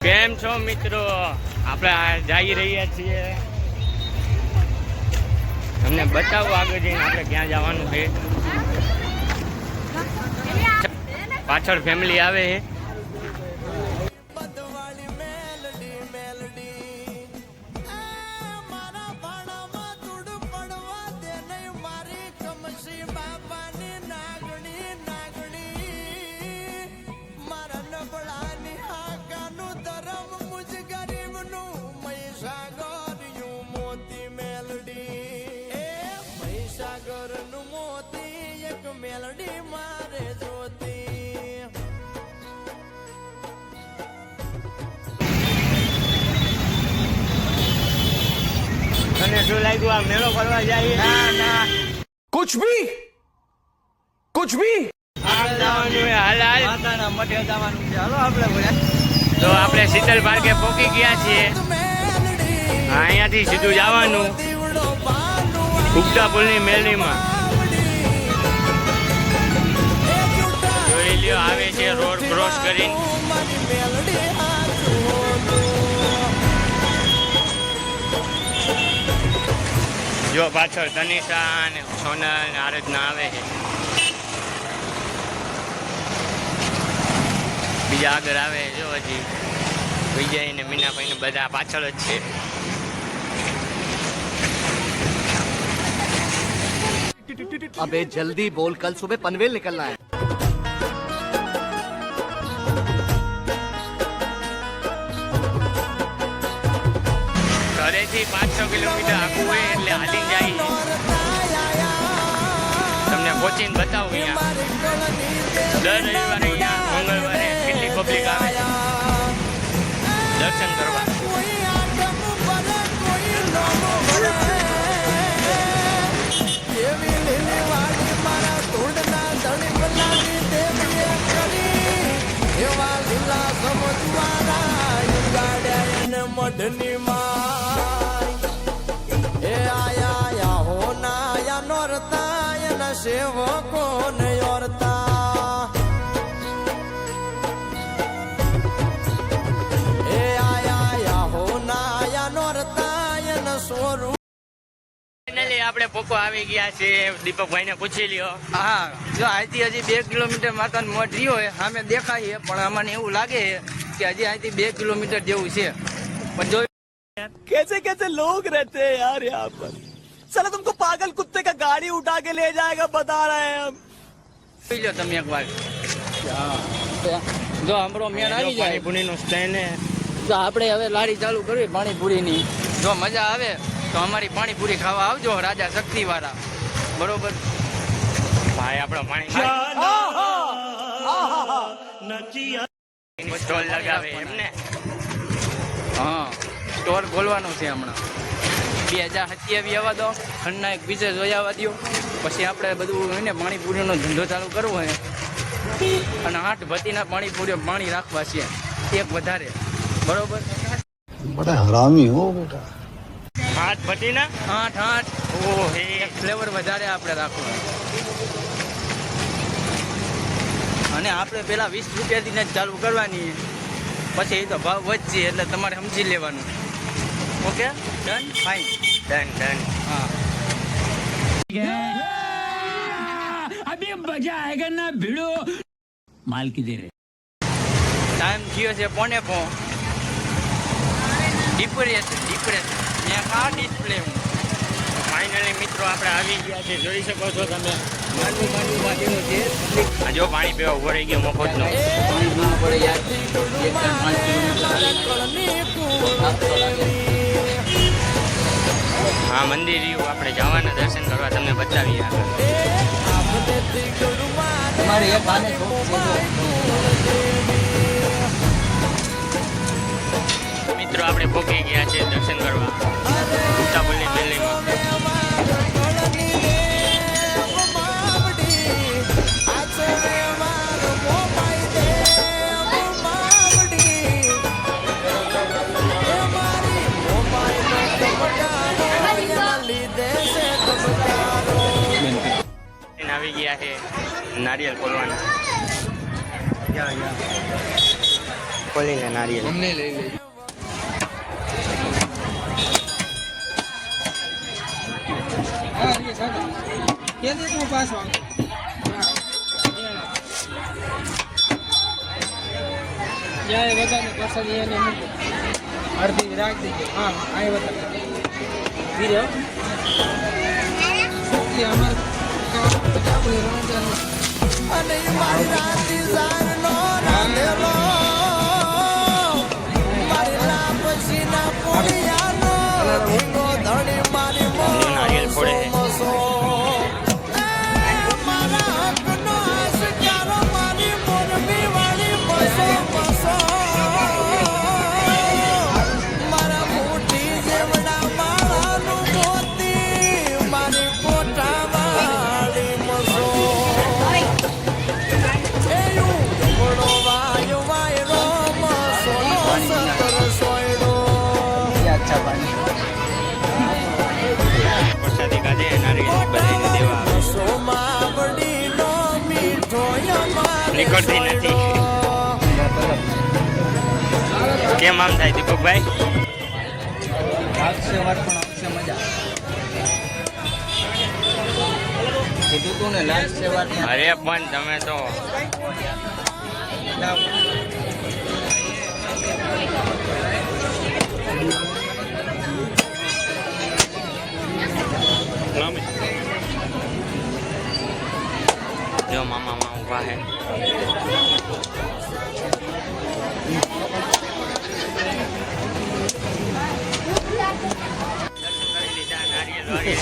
કેમ છો મિત્રો? આપણે જઈ રહ્યા છીએ, તમને બતાવો આગળ જઈને આપણે ક્યાં જવાનું છે. પાછળ ફેમિલી આવે છે. અને શું લાગ્યું આ મેળો ફરવા જઈએ? ના कुछ भी તો આપણે શીતલ પાર્કે પહોંચી ગયા છીએ. અહીંયાથી સીધું જવાનું ઉગતા પુલની મેળીમાં. જોઈ લ્યો આવે છે રોડ ક્રોસ કરીને. જો પાછળ તનિષા અને સોનલ ને આરાધના આવે છે. બીજા આગળ આવે જો હજી વિજય ને મીનાભાઈ ને બધા પાછળ જ છે. अबे जल्दी बोल, कल सुबह पनवेल निकलना है. ઘરેથી 500 કિલોમીટર આગું હોય એટલે હાલી જાય. તમને પહોંચીને બતાવું અહીંયા દર રવિવારે અહીંયા મંગળવારે કેટલી પબ્લિક આવે છે દર્શન કરવા. મઢની માય એ આયા હો નાયા નોરતા એના સેવકો ને ઓરતા એ આયા હો નાયા નોરતા એના સોરું. ફાઇનલી આપણે પોકો આવી ગયા છે. દીપકભાઈ ને પૂછી લ્યો. હા, જો અહીંથી હજી 2 કિલોમીટર માતાનો મઠ રહ્યો હોય સામે દેખાય છે, પણ અમને એવું લાગે છે કે હજી અહીંથી 2 કિલોમીટર જેવું છે. પણ જો कैसे कैसे लोग रहते हैं यार यहाँ पर. साला तुमको पागल कुत्ते का गाड़ी उठा के ले जाएगा बता रहे हैं हम. જોઈ લો તમે એકવાર. જો આપણો મેળ આવી જાય પાણીપુરીનો સ્ટેન્ડ છે. તો આપણે હવે લારી ચાલુ કરવી પાણીપુરીની. જો મજા આવે તો અમારી પાણીપુરી ખાવા આવજો રાજા શક્તિ વાળા. બરોબર ભાઈ આપણો પાણી સ્ટોલ લગાવે એમને. હા, સ્ટોર ખોલવાનો છે હમણાં. 2027 આવવા દો, ખંડના એક બીજે જોઈ આવવા દો, પછી આપણે બધું એને પાણીપુરીનો ધંધો ચાલુ કરવો હોય. અને 8 ભતીના પાણીપુરીઓ પાણી રાખવા છે, એક વધારે. બરોબર. बड़ा हरामी हो बेटा. 8 ભટીના 8 ઓહો હે. ફ્લેવર વધારે આપણે રાખવું. અને આપણે પેલા 20 રૂપિયાથી જ ચાલુ કરવાની, પછી એ તો ભાવ વધશે એટલે તમારે સમજી લેવાનું. Okay, done, fine, done. હા. अभी मजा आएगा ना भिड़ो माल की दे रहे. ટાઈમ થયો છે 4:45. ડિપ્રેસ મેં કા ડિસ્પ્લે ફાઇનલી મિત્રો આપણે આવી ગયા છે. જોઈ શકો છો તમે. માંડવું બાજુનું છે. આ જો પાણી પીવા ઉભો રહી ગયો મફતનો. પાણી પીવું પડે યાર. 1-5 હા, મંદિર રહ્યું. આપણે જવાના દર્શન કરવા તમને બતાવીએ આગળ. તમારે એક આને મિત્રો આપણે પહોંચી ગયા છે દર્શન કરવા ઉગતા પુલની મેળીમાં. આવી ગયા છે નારિયેલ ખોલવાના. ખોલીને નારિયેલ. અમને લઈ લેજો. અડધી રાખ દીધી. હા આ બતા ધીરે અને મારી રાતી જારનો રાંધેલો મારી લાપસીના પુડિયાનો ધીંગો ધણી મારી નારિયેલ ફોડે છે. મોસો મારા હકનો આશકારો મારી મોરબી વાળી બસો બસો મારા મોટી જેવડા માળાનું મોતી મારી કોઠા વાળી મસો વરસાદી કાઢે નારિયેલ બધાને દેવા આવે. નીકળતી નથી. કેમ આમ થાય દીપકભાઈ? આવશે વાર પણ આવશે મજા. કીધું તું ને લાગશે વાર પણ. અરે પણ તમે તો લાવ. જો મામા ઉભા હે.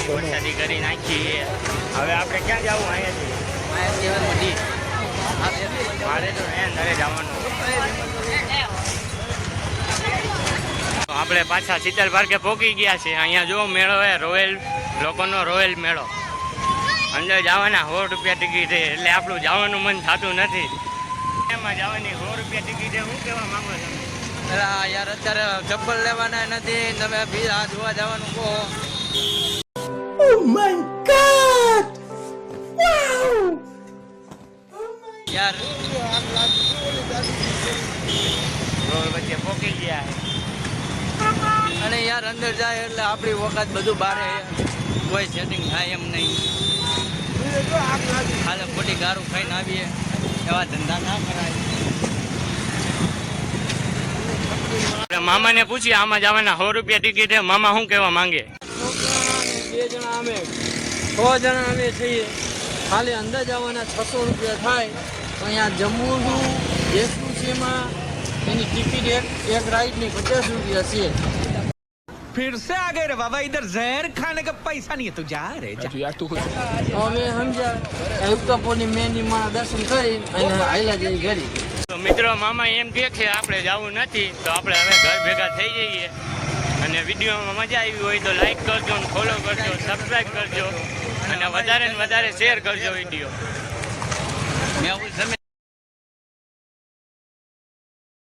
વરસાદી કરી નાખી. હવે આપણે ક્યાં જવું? અહીંયાથી મારે તો ઘરે જવાનું. આપણે પાછા શીતલ પાર્કે પહોંચી ગયા છે. અહીંયા જો મેળો હે, રોયલ લોકોનો રોયલ મેળો. અંદર જવાના 100 રૂપિયા ટિકિટ છે, એટલે આપણું જવાનું મન થતું નથી. એમાં જવાની 100 રૂપિયા ટિકિટ છે. શું કહેવા માંગો છો? અરે આ યાર અત્યારે ચપ્પલ લેવાના નથી, તમે બી આ જોવા જવાનું કહો. યાર રોડ વચ્ચે પહોંચી ગયા છે. અને યાર અંદર જાય એટલે આપણી વખત બધું બારે કોઈ સેટિંગ થાય એમ નહીં. હાલે ખોટી ગારું ખાઈને આવીએ એવા ધંધા ના કરાય. આપણે મામાને પૂછીએ આમાં જવાના 100 રૂપિયા ટિકિટ છે. મામા શું કહેવા માંગે? 2 જણા અમે 6 જણા અમે છીએ. ખાલી અંદર જવાના 600 રૂપિયા થાય. તો અહીંયા જમવું છું બેસવું છે એમાં એની ટિકિટ એક રાઈડની 50 રૂપિયા છે. फिर से आ गए रे बाबा, इधर जहर खाने का पैसा नहीं है तो जा रे जा। અમે સમજ્યા યુક્તપુરની મેની માં દર્શન કરી અને આયલા જઈ ઘરે. તો મિત્રો મામા એમ કહે છે આપણે જવું નથી, તો આપણે હવે ઘર ભેગા થઈ જઈએ. અને વિડીયોમાં મજા આવી હોય તો લાઈક કરજો, ફોલો કરજો, સબસ્ક્રાઈબ કરજો અને વધારે ને વધારે શેર કરજો વિડીયો. મેં તમે